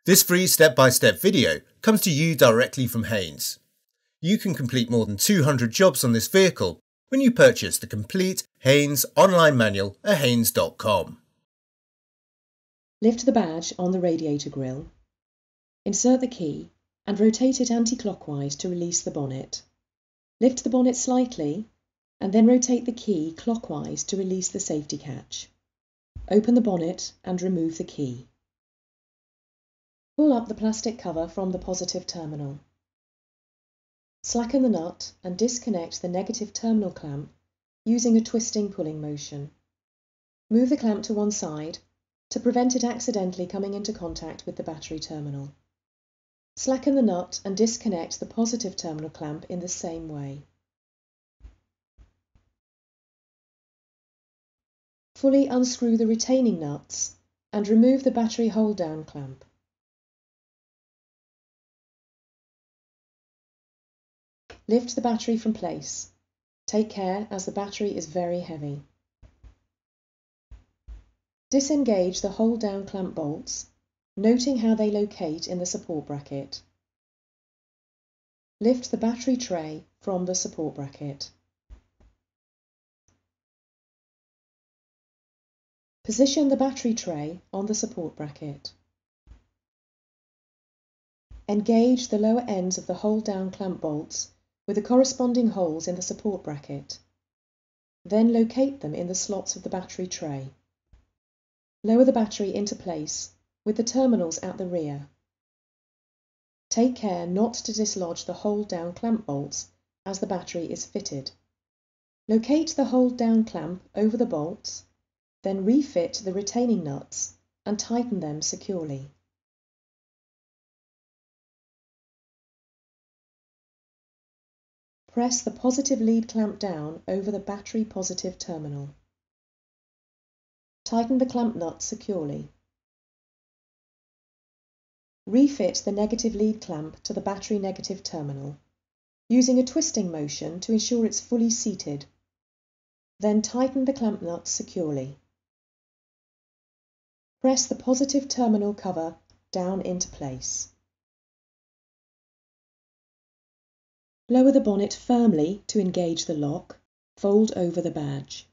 This free step-by-step video comes to you directly from Haynes. You can complete more than 200 jobs on this vehicle when you purchase the complete Haynes online manual at haynes.com. Lift the badge on the radiator grille, insert the key and rotate it anti-clockwise to release the bonnet. Lift the bonnet slightly and then rotate the key clockwise to release the safety catch. Open the bonnet and remove the key. Pull up the plastic cover from the positive terminal. Slacken the nut and disconnect the negative terminal clamp using a twisting pulling motion. Move the clamp to one side to prevent it accidentally coming into contact with the battery terminal. Slacken the nut and disconnect the positive terminal clamp in the same way. Fully unscrew the retaining nuts and remove the battery hold-down clamp. Lift the battery from place. Take care as the battery is very heavy. Disengage the hold-down clamp bolts, noting how they locate in the support bracket. Lift the battery tray from the support bracket. Position the battery tray on the support bracket. Engage the lower ends of the hold-down clamp bolts with the corresponding holes in the support bracket. Then locate them in the slots of the battery tray. Lower the battery into place with the terminals at the rear. Take care not to dislodge the hold-down clamp bolts as the battery is fitted. Locate the hold-down clamp over the bolts, then refit the retaining nuts and tighten them securely. Press the positive lead clamp down over the battery positive terminal. Tighten the clamp nut securely. Refit the negative lead clamp to the battery negative terminal, using a twisting motion to ensure it's fully seated. Then tighten the clamp nut securely. Press the positive terminal cover down into place. Lower the bonnet firmly to engage the lock. Fold over the badge.